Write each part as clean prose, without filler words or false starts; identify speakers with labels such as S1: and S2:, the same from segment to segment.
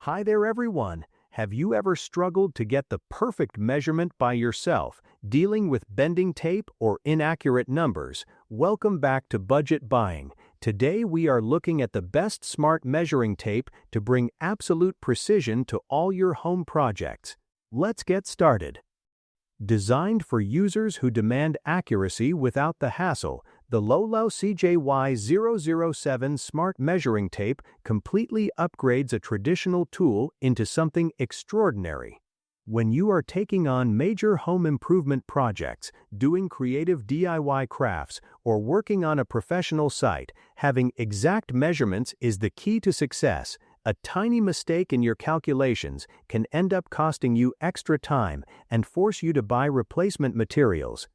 S1: Hi there everyone! Have you ever struggled to get the perfect measurement by yourself, dealing with bending tape or inaccurate numbers? Welcome back to Budget Buying. Today we are looking at the best smart measuring tape to bring absolute precision to all your home projects. Let's get started. Designed for users who demand accuracy without the hassle, the Laolau CJY007 Smart Measuring Tape completely upgrades a traditional tool into something extraordinary. When you are taking on major home improvement projects, doing creative DIY crafts, or working on a professional site, having exact measurements is the key to success. A tiny mistake in your calculations can end up costing you extra time and force you to buy replacement materials.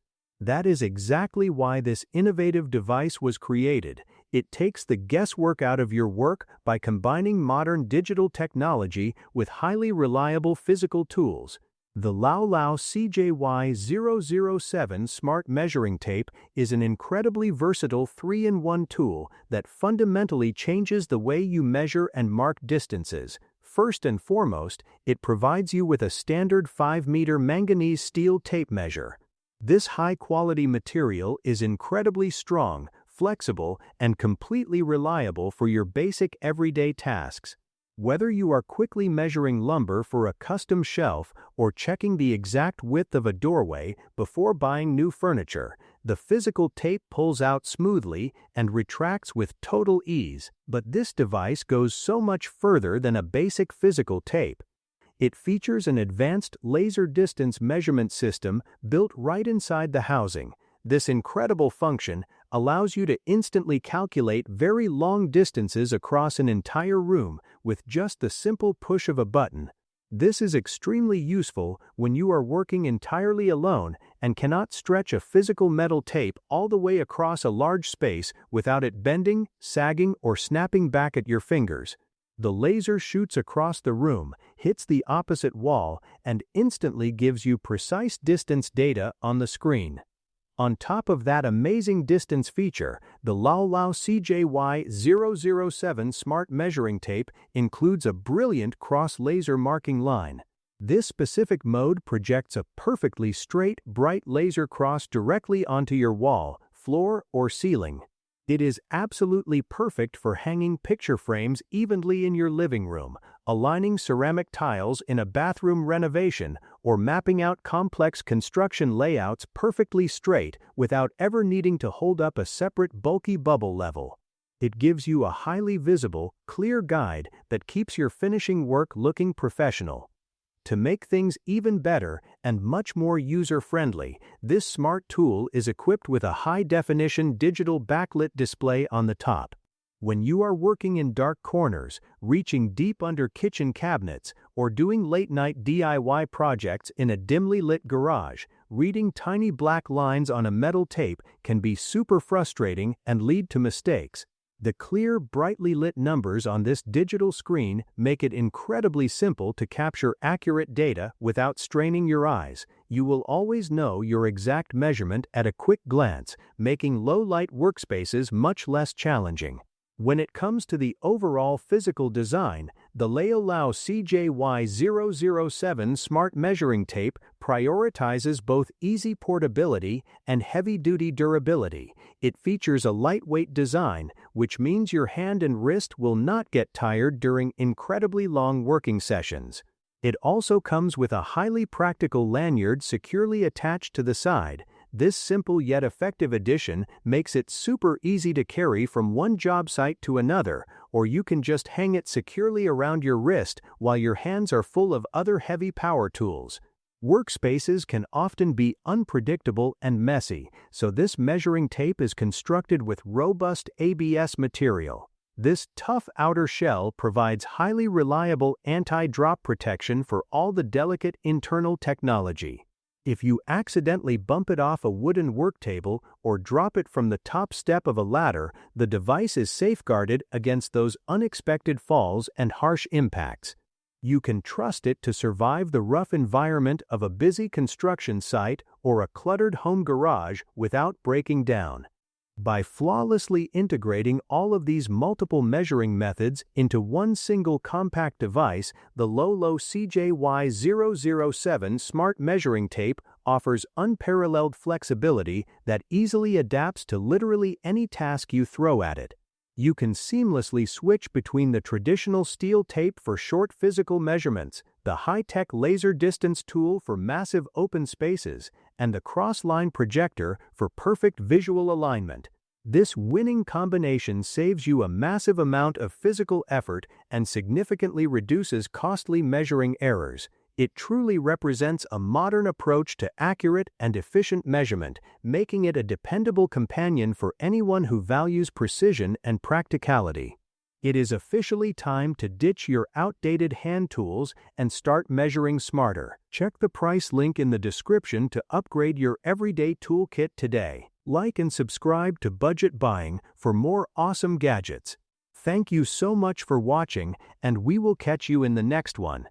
S1: That is exactly why this innovative device was created. It takes the guesswork out of your work by combining modern digital technology with highly reliable physical tools. The Laolau CJY007 Smart Measuring Tape is an incredibly versatile 3-in-1 tool that fundamentally changes the way you measure and mark distances. First and foremost, it provides you with a standard 5-meter manganese steel tape measure. This high-quality material is incredibly strong, flexible, and completely reliable for your basic everyday tasks. Whether you are quickly measuring lumber for a custom shelf or checking the exact width of a doorway before buying new furniture, the physical tape pulls out smoothly and retracts with total ease. But this device goes so much further than a basic physical tape. It features an advanced laser distance measurement system built right inside the housing. This incredible function allows you to instantly calculate very long distances across an entire room with just the simple push of a button. This is extremely useful when you are working entirely alone and cannot stretch a physical metal tape all the way across a large space without it bending, sagging, or snapping back at your fingers. The laser shoots across the room, hits the opposite wall, and instantly gives you precise distance data on the screen. On top of that amazing distance feature, the Laolau CJY007 Smart Measuring Tape includes a brilliant cross-laser marking line. This specific mode projects a perfectly straight, bright laser cross directly onto your wall, floor, or ceiling. It is absolutely perfect for hanging picture frames evenly in your living room, aligning ceramic tiles in a bathroom renovation, or mapping out complex construction layouts perfectly straight without ever needing to hold up a separate bulky bubble level. It gives you a highly visible, clear guide that keeps your finishing work looking professional. To make things even better and much more user-friendly, this smart tool is equipped with a high-definition digital backlit display on the top. When you are working in dark corners, reaching deep under kitchen cabinets, or doing late-night DIY projects in a dimly lit garage, reading tiny black lines on a metal tape can be super frustrating and lead to mistakes. The clear, brightly lit numbers on this digital screen make it incredibly simple to capture accurate data without straining your eyes. You will always know your exact measurement at a quick glance, making low-light workspaces much less challenging. When it comes to the overall physical design, the Laolau CJY007 Smart Measuring Tape prioritizes both easy portability and heavy-duty durability. It features a lightweight design, which means your hand and wrist will not get tired during incredibly long working sessions. It also comes with a highly practical lanyard securely attached to the side. This simple yet effective addition makes it super easy to carry from one job site to another, or you can just hang it securely around your wrist while your hands are full of other heavy power tools. Workspaces can often be unpredictable and messy, so this measuring tape is constructed with robust ABS material. This tough outer shell provides highly reliable anti-drop protection for all the delicate internal technology. If you accidentally bump it off a wooden work table or drop it from the top step of a ladder, the device is safeguarded against those unexpected falls and harsh impacts. You can trust it to survive the rough environment of a busy construction site or a cluttered home garage without breaking down. By flawlessly integrating all of these multiple measuring methods into one single compact device, the Laolau CJY007 Smart Measuring Tape offers unparalleled flexibility that easily adapts to literally any task you throw at it. You can seamlessly switch between the traditional steel tape for short physical measurements, the high-tech laser distance tool for massive open spaces, and the cross-line projector for perfect visual alignment. This winning combination saves you a massive amount of physical effort and significantly reduces costly measuring errors. It truly represents a modern approach to accurate and efficient measurement, making it a dependable companion for anyone who values precision and practicality. It is officially time to ditch your outdated hand tools and start measuring smarter. Check the price link in the description to upgrade your everyday toolkit today. Like and subscribe to Budget Buying for more awesome gadgets. Thank you so much for watching, and we will catch you in the next one.